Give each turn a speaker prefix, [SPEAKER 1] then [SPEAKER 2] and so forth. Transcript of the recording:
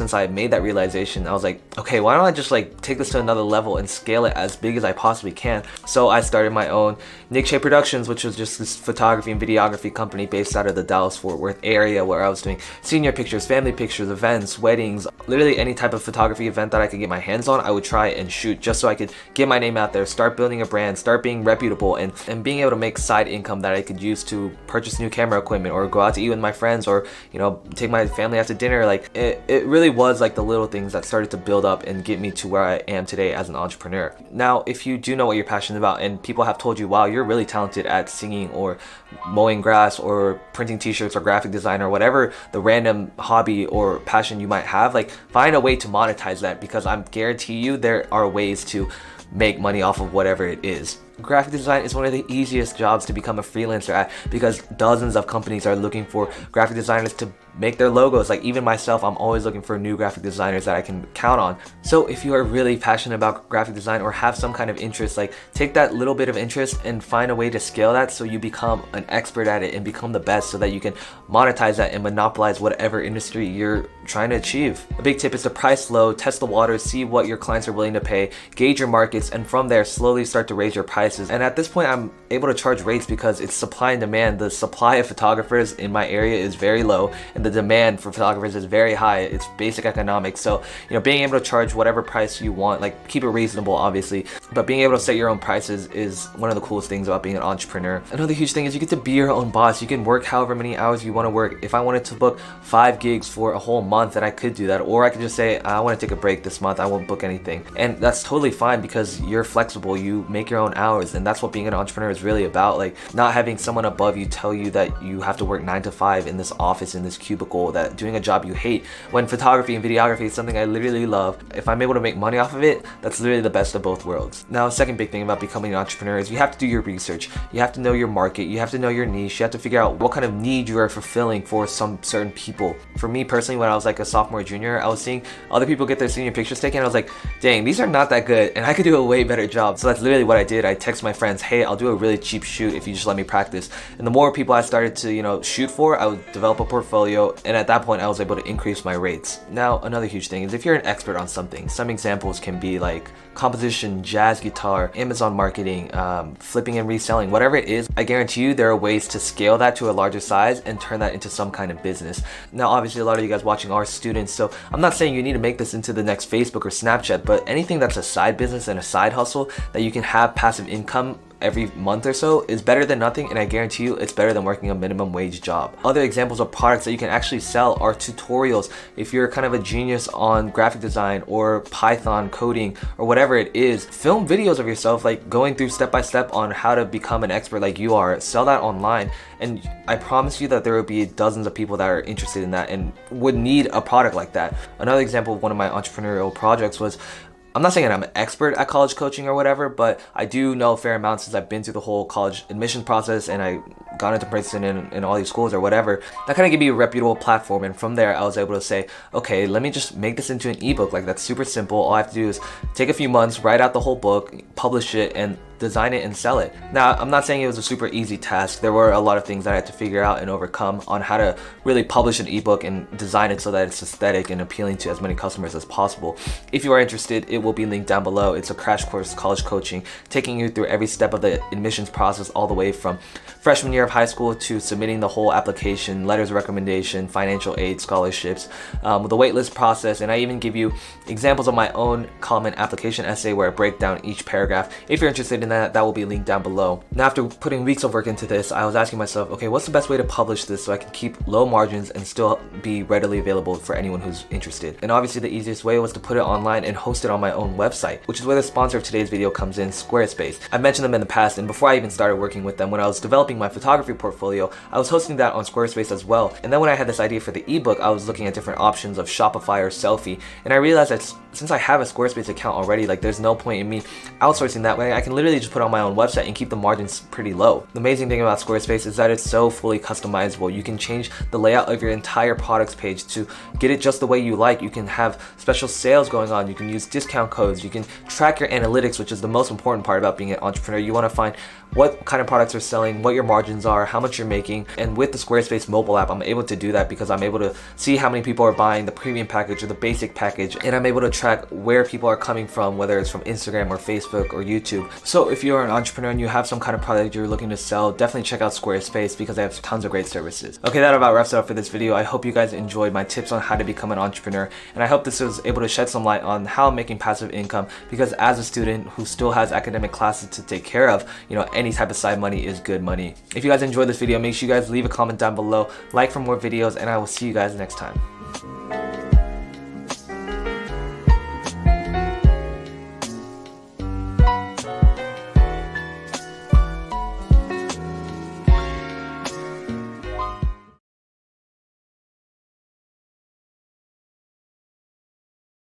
[SPEAKER 1] Since I made that realization, I was like, okay, why don't I just like take this to another level and scale it as big as I possibly can? So I started my own Nick Shea Productions, which was just this photography and videography company based out of the Dallas-Fort Worth area, where I was doing senior pictures, family pictures, events, weddings, literally any type of photography event that I could get my hands on, I would try and shoot just so I could get my name out there, start building a brand, start being reputable, and being able to make side income that I could use to purchase new camera equipment or go out to eat with my friends, or, you know, take my family out to dinner. Like it really was like the little things that started to build up and get me to where I am today as an entrepreneur. Now, if you do know what you're passionate about and people have told you, wow, you're really talented at singing or mowing grass or printing t-shirts or graphic design or whatever the random hobby or passion you might have, like find a way to monetize that, because I'm guarantee you there are ways to make money off of whatever it is. Graphic design is one of the easiest jobs to become a freelancer at, because dozens of companies are looking for graphic designers to make their logos. Like even myself, I'm always looking for new graphic designers that I can count on. So if you are really passionate about graphic design or have some kind of interest, like take that little bit of interest and find a way to scale that so you become an expert at it and become the best, so that you can monetize that and monopolize whatever industry you're trying to achieve. A big tip is to price low, test the waters, see what your clients are willing to pay, gauge your markets, and from there slowly start to raise your prices. And at this point, I'm able to charge rates because it's supply and demand. The supply of photographers in my area is very low and the demand for photographers is very high. It's basic economics. So, you know, being able to charge whatever price you want, like keep it reasonable obviously, but being able to set your own prices is one of the coolest things about being an entrepreneur. Another huge thing is you get to be your own boss. You can work however many hours you want to work. If I wanted to book 5 gigs for a whole month, then I could do that, or I could just say I want to take a break this month, I won't book anything, and that's totally fine because you're flexible, you make your own hours. And that's what being an entrepreneur is really about, like not having someone above you tell you that you have to work 9 to 5 in this office, in this cubicle, that doing a job you hate, when photography and videography is something I literally love. If I'm able to make money off of it, that's literally the best of both worlds. Now, a second big thing about becoming an entrepreneur is you have to do your research. You have to know your market, you have to know your niche, you have to figure out what kind of need you are fulfilling for some certain people. For me personally, when I was like a sophomore, junior, I was seeing other people get their senior pictures taken, and I was like, dang, these are not that good and I could do a way better job. So that's literally what I did. I text my friends, hey, I'll do a really cheap shoot if you just let me practice. And the more people I started to, you know, shoot for, I would develop a portfolio, and at that point I was able to increase my rates. Now, another huge thing is if you're an expert on something, some examples can be like composition, jazz guitar, Amazon marketing, flipping and reselling, whatever it is, I guarantee you there are ways to scale that to a larger size and turn that into some kind of business. Now, obviously a lot of you guys watching are students, so I'm not saying you need to make this into the next Facebook or Snapchat, but anything that's a side business and a side hustle that you can have passive income every month or so is better than nothing, and I guarantee you it's better than working a minimum wage job. Other examples of products that you can actually sell are tutorials. If you're kind of a genius on graphic design or Python coding or whatever it is, film videos of yourself like going through step by step on how to become an expert like you are, sell that online, and I promise you that there will be dozens of people that are interested in that and would need a product like that. Another example of one of my entrepreneurial projects was, I'm not saying I'm an expert at college coaching or whatever, but I do know a fair amount since I've been through the whole college admission process and I got into Princeton and all these schools or whatever. That kind of gave me a reputable platform, and from there I was able to say, okay, let me just make this into an ebook. Like that's super simple. All I have to do is take a few months, write out the whole book, publish it, and design it and sell it. Now, I'm not saying it was a super easy task. There were a lot of things that I had to figure out and overcome on how to really publish an ebook and design it so that it's aesthetic and appealing to as many customers as possible. If you are interested, it will be linked down below. It's a crash course college coaching, taking you through every step of the admissions process, all the way from freshman year of high school to submitting the whole application, letters of recommendation, financial aid, scholarships, the waitlist process, and I even give you examples of my own common application essay where I break down each paragraph. If you're interested in that will be linked down below. Now, after putting weeks of work into this, I was asking myself, okay, what's the best way to publish this so I can keep low margins and still be readily available for anyone who's interested? And obviously the easiest way was to put it online and host it on my own website, which is where the sponsor of today's video comes in, Squarespace. I've mentioned them in the past, and before I even started working with them, when I was developing my photography portfolio, I was hosting that on Squarespace as well. And then when I had this idea for the ebook, I was looking at different options of Shopify or Selfie, and I realized that since I have a Squarespace account already, like there's no point in me outsourcing that way. I can literally just put on my own website and keep the margins pretty low. The amazing thing about Squarespace is that it's so fully customizable. You can change the layout of your entire products page to get it just the way you like. You can have special sales going on. You can use discount codes. You can track your analytics, which is the most important part about being an entrepreneur. You want to find what kind of products are selling, what your margins are, how much you're making. And with the Squarespace mobile app, I'm able to do that because I'm able to see how many people are buying the premium package or the basic package, and I'm able to track where people are coming from, whether it's from Instagram or Facebook or YouTube. So if you're an entrepreneur and you have some kind of product you're looking to sell, definitely check out Squarespace because they have tons of great services. Okay, that about wraps it up for this video. I hope you guys enjoyed my tips on how to become an entrepreneur, and I hope this was able to shed some light on how I'm making passive income, because as a student who still has academic classes to take care of, any type of side money is good money. If you guys enjoyed this video, make sure you guys leave a comment down below, like for more videos, and I will see you guys next time.